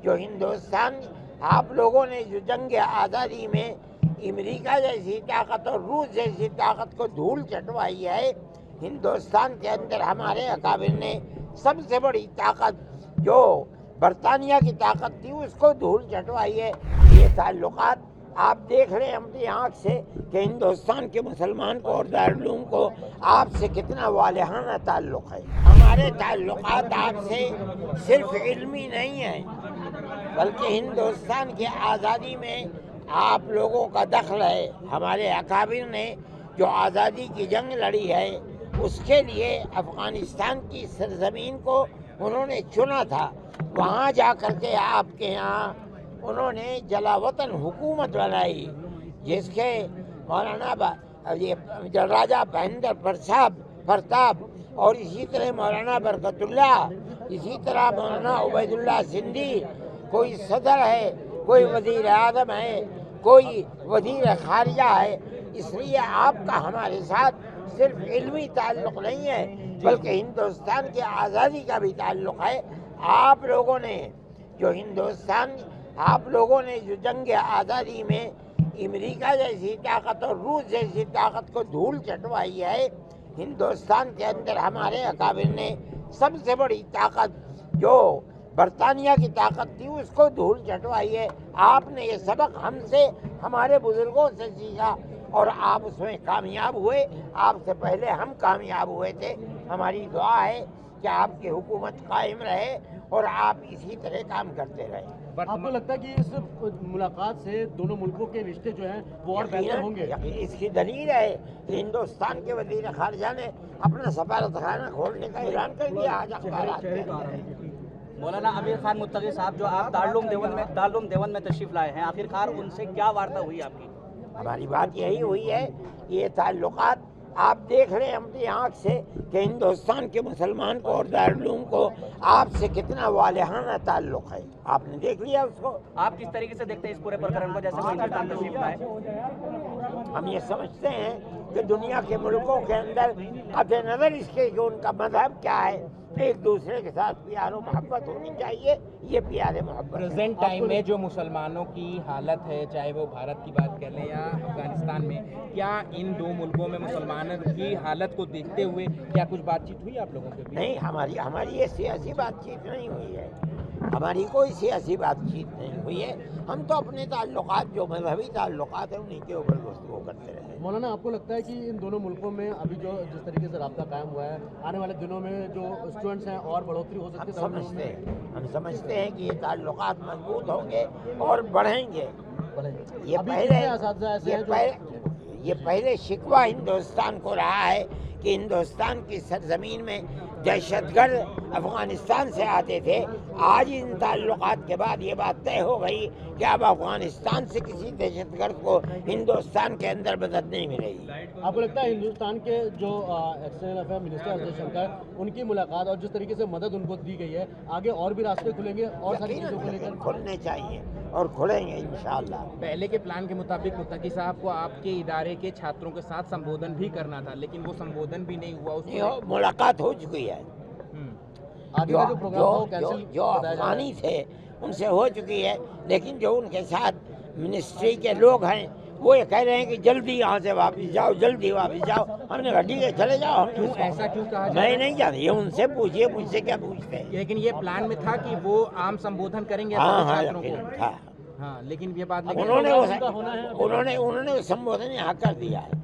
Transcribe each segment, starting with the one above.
جو ہندوستان آپ لوگوں نے جو جنگ آزادی میں امریکہ جیسی طاقت اور روس جیسی طاقت کو دھول چٹوائی ہے، ہندوستان کے اندر ہمارے اکابر نے سب سے بڑی طاقت جو برطانیہ کی طاقت تھی اس کو دھول چٹوائی ہے۔ یہ تعلقات آپ دیکھ رہے ہیں اپنی آنکھ سے کہ ہندوستان کے مسلمان کو اور دارالعلوم کو آپ سے کتنا والہانہ تعلق ہے۔ ہمارے تعلقات آپ سے صرف علمی نہیں ہیں بلکہ ہندوستان کی آزادی میں آپ لوگوں کا دخل ہے۔ ہمارے اکابر نے جو آزادی کی جنگ لڑی ہے اس کے لیے افغانستان کی سرزمین کو انہوں نے چنا تھا، وہاں جا کر کے آپ کے یہاں انہوں نے جلا وطن حکومت بنائی جس کے مولانا راجہ مہندر پرتاپ اور اسی طرح مولانا برکت اللہ، اسی طرح مولانا عبید اللہ سندھی، کوئی صدر ہے، کوئی وزیر اعظم ہے، کوئی وزیر خارجہ ہے۔ اس لیے آپ کا ہمارے ساتھ صرف علمی تعلق نہیں ہے بلکہ ہندوستان کی آزادی کا بھی تعلق ہے۔ آپ لوگوں نے جو جنگ آزادی میں امریکہ جیسی طاقت اور روس جیسی طاقت کو دھول چٹوائی ہے، ہندوستان کے اندر ہمارے اکابر نے سب سے بڑی طاقت جو برطانیہ کی طاقت تھی اس کو دھول چٹوائی ہے۔ آپ نے یہ سبق ہم سے، ہمارے بزرگوں سے سیکھا اور آپ اس میں کامیاب ہوئے۔ آپ سے پہلے ہم کامیاب ہوئے تھے۔ ہماری دعا ہے کہ آپ کی حکومت قائم رہے اور آپ اسی طرح کام کرتے رہے۔ آپ کو لگتا ہے کہ اس ملاقات سے دونوں ملکوں کے رشتے جو ہیں وہ اور بہتر ہوں گے؟ اس کی دلیل ہے کہ ہندوستان کے وزیر خارجہ نے اپنا سفارت خانہ کھولنے کا اعلان کر دیا آج اخبارات میں۔ مولانا امیر خان متقی صاحب جو آپ دارالعلوم دیوبند میں تشریف لائے ہیں، آخرکار ان سے کیا وارتا ہوئی آپ کی؟ ہماری بات یہی ہوئی ہے، یہ تعلقات آپ دیکھ رہے ہیں اپنی آنکھ سے کہ ہندوستان کے مسلمان کو اور دارالعلوم کو آپ سے کتنا والہانہ تعلق ہے۔ آپ نے دیکھ لیا اس کو۔ آپ کس طریقے سے دیکھتے ہیں اس پورے پرکرن کو جیسے وہ ہندوستان تشریف لائے؟ ہم یہ سمجھتے ہیں کہ دنیا کے ملکوں کے اندر قطع نظر اس کے کہ ان کا مذہب کیا ہے، ایک دوسرے کے ساتھ پیار و محبت ہونی چاہیے۔ یہ پیار محبت پریزنٹ ٹائم میں جو مسلمانوں کی حالت ہے، چاہے وہ بھارت کی بات کر لیں یا افغانستان میں، کیا ان دو ملکوں میں مسلمانوں کی حالت کو دیکھتے ہوئے کیا کچھ بات چیت ہوئی آپ لوگوں کے بیچ؟ نہیں، ہماری یہ سیاسی بات چیت نہیں ہوئی ہے، ہماری کوئی سیاسی بات چیت نہیں ہوئی ہے۔ ہم تو اپنے تعلقات جو مذہبی تعلقات ہیں انہیں کے اوپر گفتگو کرتے رہے۔ مولانا آپ کو لگتا ہے کہ ان دونوں ملکوں میں ابھی جو جس طریقے سے رابطہ قائم ہوا ہے، آنے والے دنوں میں جو اسٹوڈنٹس ہیں اور بڑھوتری ہو سکتی ہے؟ ہم سمجھتے ہیں کہ یہ تعلقات مضبوط ہوں گے اور بڑھیں گے۔ یہ پہلے شکوہ ہندوستان کو رہا ہے کہ ہندوستان کی سرزمین میں دہشت گرد افغانستان سے آتے تھے۔ آج ان تعلقات کے بعد یہ بات طے ہو گئی کہ اب افغانستان سے کسی دہشت گرد کو ہندوستان کے اندر مدد نہیں ملے گی۔ آپ کو لگتا ہے ہندوستان کے جو external affair minister S Jaishankar, ان کی ملاقات اور جس طریقے سے مدد ان کو دی گئی ہے، آگے اور بھی راستے کھلیں گے اور ساری چیزوں کو لے کر؟ کھلنے چاہیے اور کھلیں گے انشاءاللہ۔ پہلے کے پلان کے مطابق متقی صاحب کو آپ کے ادارے کے چھاتروں کے ساتھ سمبودھن بھی کرنا تھا، لیکن وہ سمبودھن بھی نہیں ہوا۔ ملاقات ہو چکی ہے، جو افغانی تھے ان سے ہو چکی ہے، لیکن جو ان کے ساتھ منسٹری کے لوگ ہیں وہ یہ کہہ رہے ہیں کہ جلدی یہاں سے واپس جاؤ، جلدی واپس جاؤ۔ ہم نے کہا ٹھیک ہے چلے جاؤ۔ ایسا کیوں کہا؟ میں نہیں جانتا، یہ ان سے پوچھیے، مجھ سے کیا پوچھتے ہیں۔ لیکن یہ پلان میں تھا کہ وہ عام سمبودھن کریں گے چھاتروں کو۔ ہاں، لیکن یہ بات انہوں نے سمبودھن یہاں کر دیا ہے۔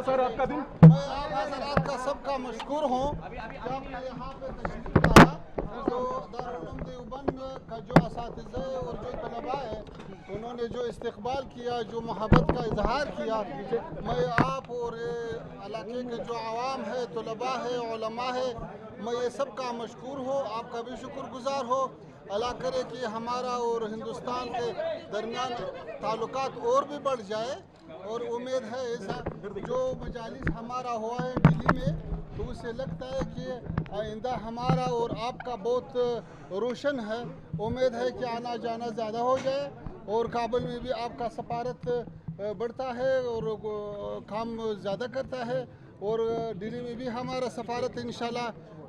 سر آپ کا دن، میں آپ حضرات کا سب کا مشکور ہوں کہ آپ نے یہاں پہ تشریف لایا۔ جو دارالعلوم دیوبند کا جو اساتذہ اور جو طلباء ہیں انہوں نے جو استقبال کیا، جو محبت کا اظہار کیا، میں آپ اور علاقے کے جو عوام ہے، طلباء ہے، علماء ہے، میں یہ سب کا مشکور ہوں، آپ کا بھی شکر گزار ہو۔ اللہ کرے کہ ہمارا اور ہندوستان کے درمیان تعلقات اور بھی بڑھ جائے، اور امید ہے ایسا جو مجالس ہمارا ہوا ہے دلی میں تو اسے لگتا ہے کہ آئندہ ہمارا اور آپ کا بہت روشن ہے۔ امید ہے کہ آنا جانا زیادہ ہو جائے اور کابل میں بھی آپ کا سفارت بڑھتا ہے اور کام زیادہ کرتا ہے، اور دلی میں بھی ہمارا سفارت انشاءاللہ